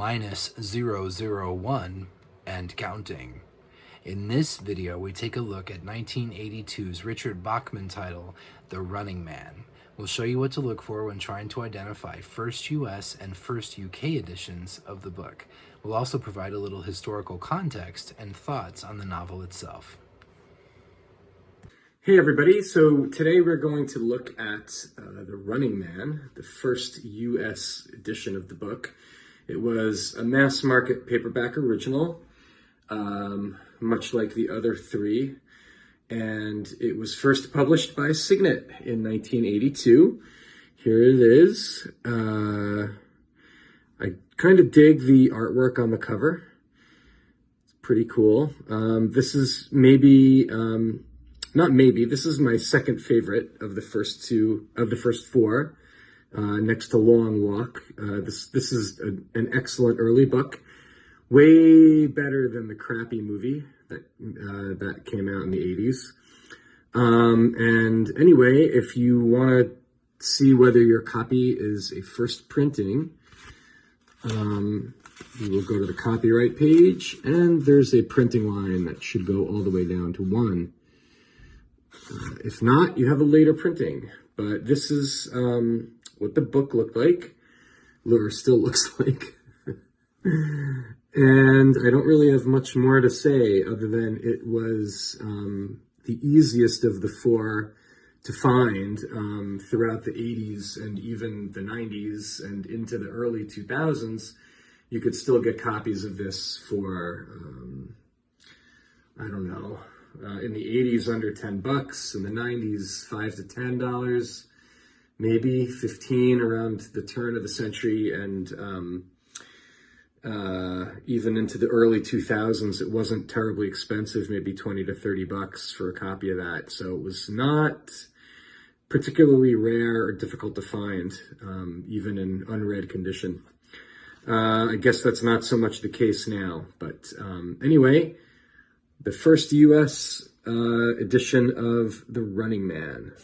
minus 001 and counting. In this video, we take a look at 1982's Richard Bachman title, The Running Man. We'll show you what to look for when trying to identify first US and first UK editions of the book. We'll also provide a little historical context and thoughts on the novel itself. Hey everybody, so today we're going to look at The Running Man, the first US edition of the book. It was a mass market paperback original, much like the other three, and it was first published by Signet in 1982. Here it is. I kind of dig the artwork on the cover. It's pretty cool. This is this is my second favorite of the first four, next to Long Walk. This is an excellent early book, way better than the crappy movie that came out in the 80s. And anyway, if you want to see whether your copy is a first printing, you will go to the copyright page, and there's a printing line that should go all the way down to 1. If not, you have a later printing. But this is what the book looked like, or still looks like. And I don't really have much more to say other than it was the easiest of the four to find throughout the 80s and even the 90s and into the early 2000s. You could still get copies of this for, I don't know, in the 80s under $10, in the 90s $5 to $10, maybe 15 around the turn of the century, and even into the early 2000s it wasn't terribly expensive, maybe 20 to $30 for a copy of that. So it was not particularly rare or difficult to find, even in unread condition. I guess that's not so much the case now, but anyway, the first US edition of The Running Man.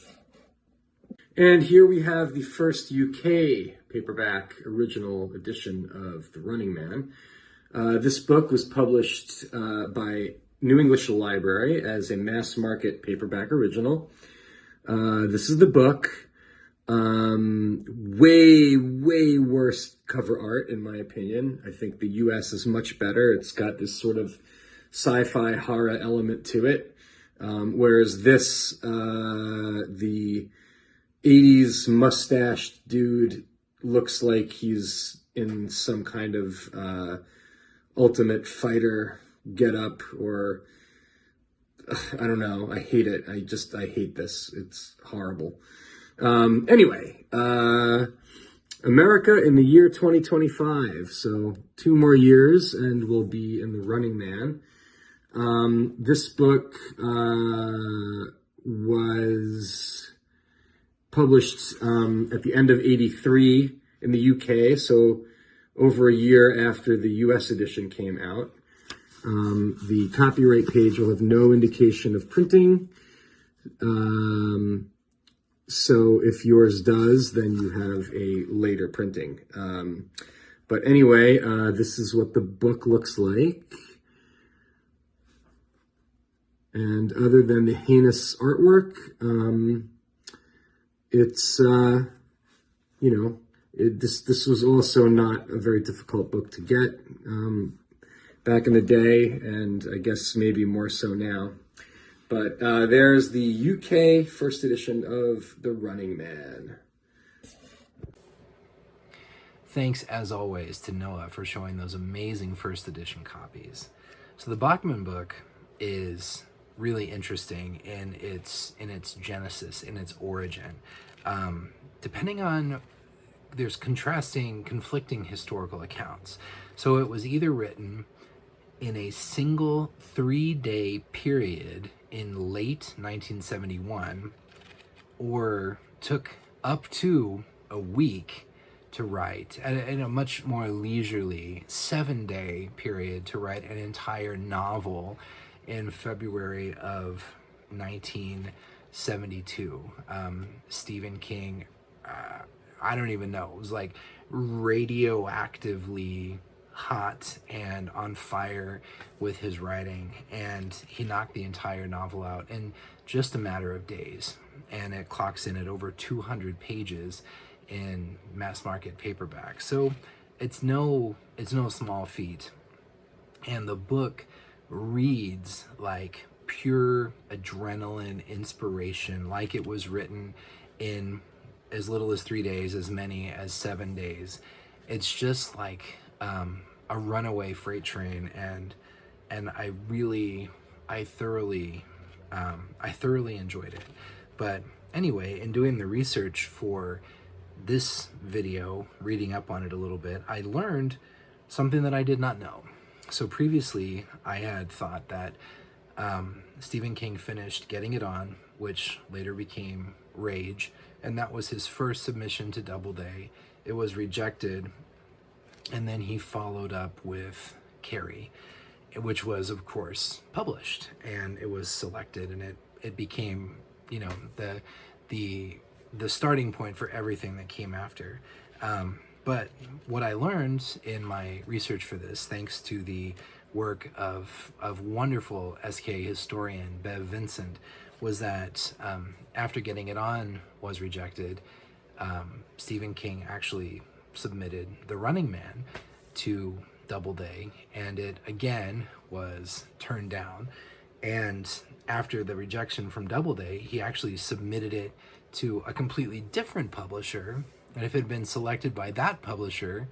And here we have the first UK paperback original edition of The Running Man. This book was published by New English Library as a mass market paperback original. This is the book. Way worse cover art, in my opinion. I think the US is much better. It's got this sort of sci-fi horror element to it, whereas this, the 80s mustached dude looks like he's in some kind of Ultimate Fighter getup, or I don't know. I hate it. I hate this. It's horrible. Anyway, America in the year 2025. So 2 more years and we'll be in The Running Man. This book was published at the end of 83 in the UK, so over a year after the US edition came out. The copyright page will have no indication of printing. So if yours does, then you have a later printing. But anyway, this is what the book looks like. And other than the heinous artwork, it's, this was also not a very difficult book to get back in the day, and I guess maybe more so now. But there's the UK first edition of The Running Man. Thanks, as always, to Noah for showing those amazing first edition copies. So the Bachman book is really interesting in its genesis, in its origin. Depending on, there's conflicting historical accounts. So it was either written in a single 3-day period in late 1971, or took up to a week to write, and a much more leisurely 7-day period to write an entire novel in February of 1972. Stephen King, I don't even know, it was like radioactively hot and on fire with his writing, and he knocked the entire novel out in just a matter of days. And it clocks in at over 200 pages in mass market paperback. So it's no small feat. And the book reads like pure adrenaline inspiration, like it was written in as little as 3 days, as many as 7 days. It's just like a runaway freight train, and I thoroughly, I thoroughly enjoyed it. But anyway, in doing the research for this video, reading up on it a little bit, I learned something that I did not know. So previously, I had thought that Stephen King finished Getting It On, which later became Rage, and that was his first submission to Doubleday. It was rejected, and then he followed up with Carrie, which was, of course, published, and it was selected, and it became, you know, the starting point for everything that came after. But what I learned in my research for this, thanks to the work of wonderful SK historian Bev Vincent, was that after Getting It On was rejected, Stephen King actually submitted The Running Man to Doubleday, and it again was turned down. And after the rejection from Doubleday, he actually submitted it to a completely different publisher. And if it had been selected by that publisher,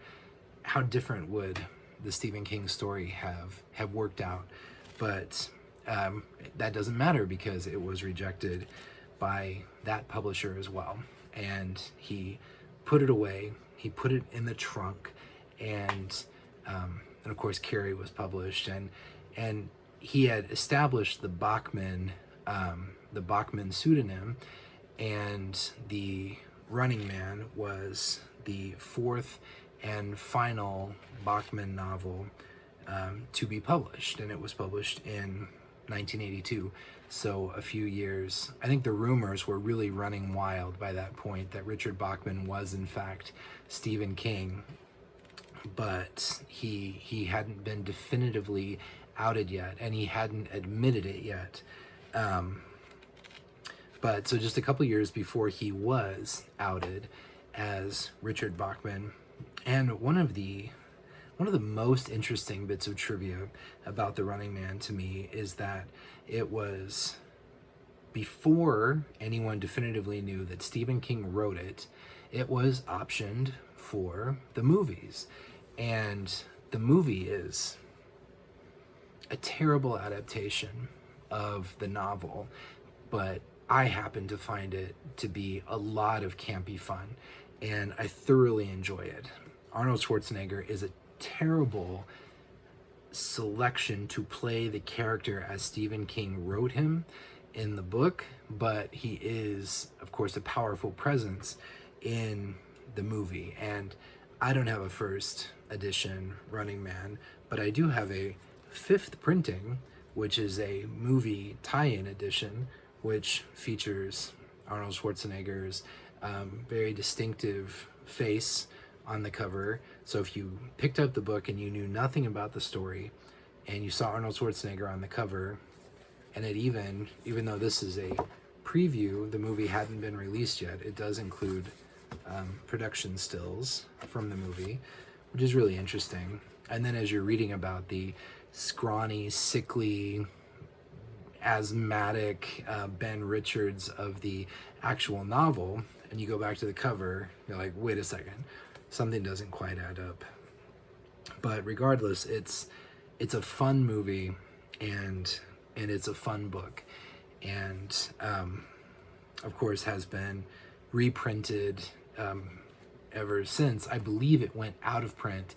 how different would the Stephen King story have worked out? But that doesn't matter, because it was rejected by that publisher as well. And he put it away. He put it in the trunk, and of course Carrie was published, and he had established the Bachman pseudonym, and the Running Man was the fourth and final Bachman novel to be published, and it was published in 1982. So a few years, I think the rumors were really running wild by that point that Richard Bachman was in fact Stephen King, but he hadn't been definitively outed yet, and he hadn't admitted it yet. But so just a couple years before he was outed as Richard Bachman, and one of the most interesting bits of trivia about The Running Man to me is that it was before anyone definitively knew that Stephen King wrote it. It was optioned for the movies, and the movie is a terrible adaptation of the novel, but I happen to find it to be a lot of campy fun, and I thoroughly enjoy it. Arnold Schwarzenegger is a terrible selection to play the character as Stephen King wrote him in the book, but he is, of course, a powerful presence in the movie. And I don't have a first edition Running Man, but I do have a fifth printing, which is a movie tie-in edition, which features Arnold Schwarzenegger's very distinctive face on the cover. So if you picked up the book and you knew nothing about the story, and you saw Arnold Schwarzenegger on the cover, and it even though this is a preview, the movie hadn't been released yet, it does include production stills from the movie, which is really interesting. And then as you're reading about the scrawny, sickly, asthmatic Ben Richards of the actual novel, and you go back to the cover, you're like, wait a second, something doesn't quite add up. But regardless, it's a fun movie, and it's a fun book, and of course has been reprinted ever since. I believe it went out of print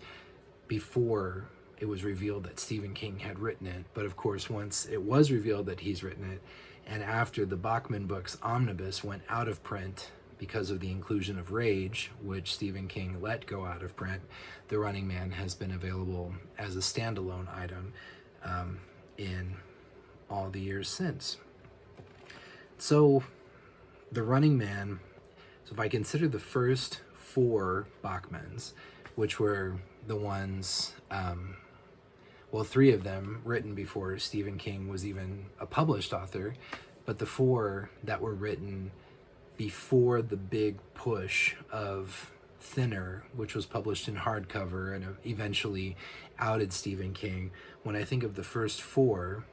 before it was revealed that Stephen King had written it. But of course, once it was revealed that he's written it, and after the Bachman books omnibus went out of print because of the inclusion of Rage, which Stephen King let go out of print, The Running Man has been available as a standalone item in all the years since. So The Running Man, so if I consider the first four Bachmans, which were the ones, well, 3 of them written before Stephen King was even a published author, but the 4 that were written before the big push of Thinner, which was published in hardcover and eventually outed Stephen King. When I think of the first 4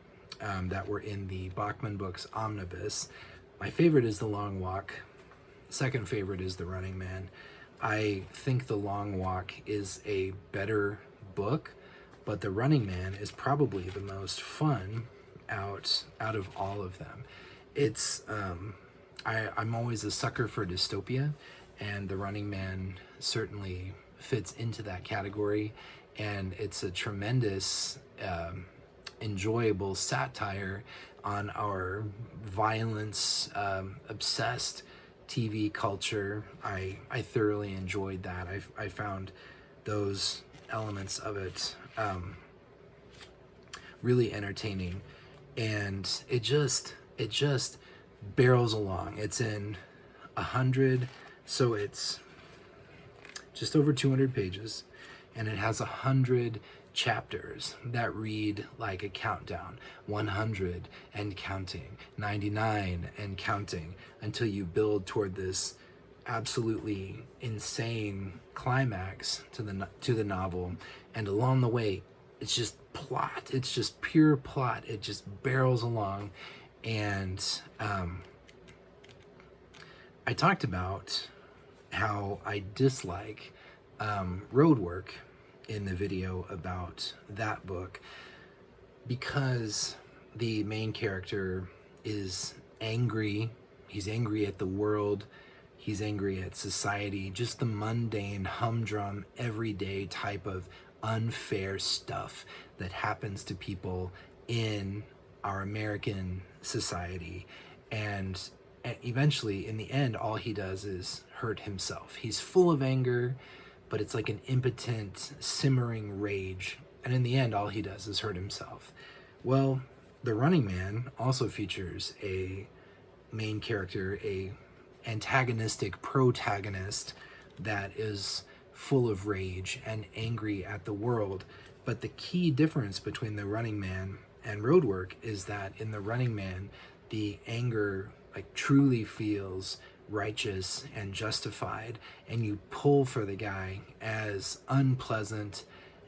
that were in the Bachman books omnibus, my favorite is The Long Walk. Second favorite is The Running Man. I think The Long Walk is a better book, but The Running Man is probably the most fun out of all of them. It's I'm always a sucker for dystopia, and The Running Man certainly fits into that category, and it's a tremendous enjoyable satire on our violence obsessed TV culture. I thoroughly enjoyed that. I found those elements of it really entertaining, and it just barrels along. It's in 100, so it's just over 200 pages, and it has 100 chapters that read like a countdown: 100 and counting, 99 and counting, until you build toward this absolutely insane climax to the novel. And along the way, it's just plot. It's just pure plot. It just barrels along. And I talked about how I dislike road work in the video about that book, because the main character is angry. He's angry at the world. He's angry at society, just the mundane, humdrum, everyday type of unfair stuff that happens to people in our American society. And eventually, in the end, all he does is hurt himself. He's full of anger, but it's like an impotent, simmering rage. And in the end, all he does is hurt himself. Well, The Running Man also features a main character, a antagonistic protagonist that is full of rage and angry at the world. But the key difference between The Running Man and Roadwork is that in The Running Man, the anger like truly feels righteous and justified, and you pull for the guy, as unpleasant,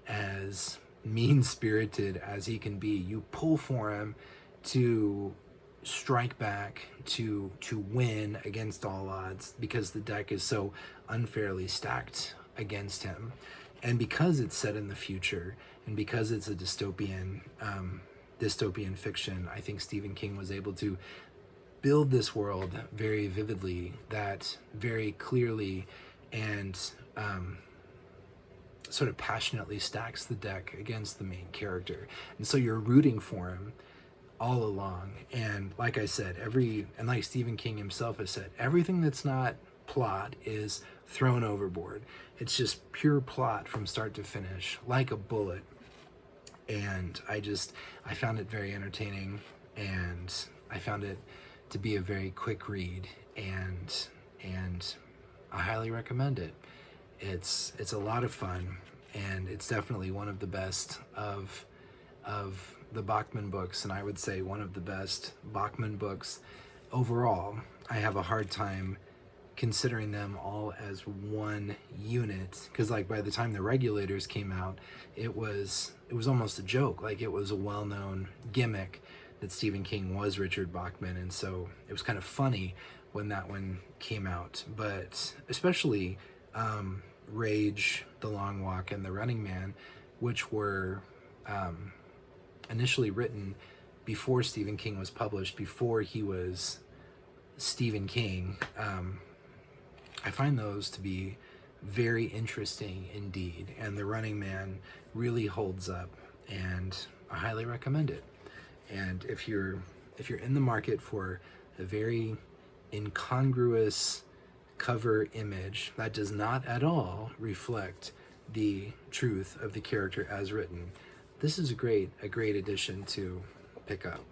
as mean-spirited as he can be. You pull for him to strike back, to win against all odds, because the deck is so unfairly stacked against him. And because it's set in the future, and because it's a dystopian fiction, I think Stephen King was able to build this world very vividly, that very clearly and sort of passionately stacks the deck against the main character. And so you're rooting for him all along. And like I said, and like Stephen King himself has said, everything that's not plot is thrown overboard. It's just pure plot from start to finish, like a bullet. And I found it very entertaining, and I found it to be a very quick read, and I highly recommend it. It's a lot of fun, and it's definitely one of the best of the Bachman books, and I would say one of the best Bachman books overall. I have a hard time considering them all as one unit, because like by the time The Regulators came out, it was almost a joke. Like, it was a well-known gimmick that Stephen King was Richard Bachman, and so it was kind of funny when that one came out. But especially Rage, The Long Walk, and The Running Man, which were initially written before Stephen King was published, before he was Stephen King. I find those to be very interesting indeed, and The Running Man really holds up, and I highly recommend it. And if you're in the market for a very incongruous cover image that does not at all reflect the truth of the character as written, this is a great addition to pick up.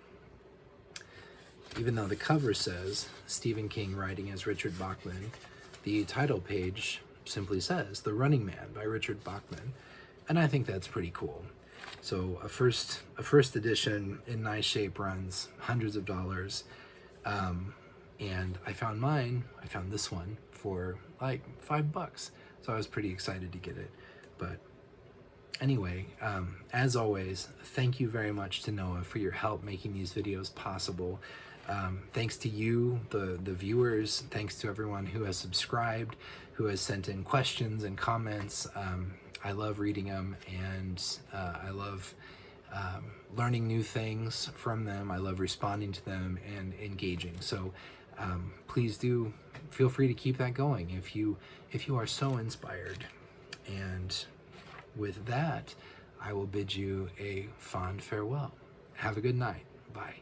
Even though the cover says Stephen King writing as Richard Bachman, the title page simply says The Running Man by Richard Bachman, and I think that's pretty cool. So a first edition in nice shape runs hundreds of dollars, and I found this one for like $5, so I was pretty excited to get it. But anyway, as always, thank you very much to Noah for your help making these videos possible. Thanks to you, the viewers. Thanks to everyone who has subscribed, who has sent in questions and comments. I love reading them, and I love learning new things from them. I love responding to them and engaging. So please do feel free to keep that going if you are so inspired. And with that, I will bid you a fond farewell. Have a good night. Bye.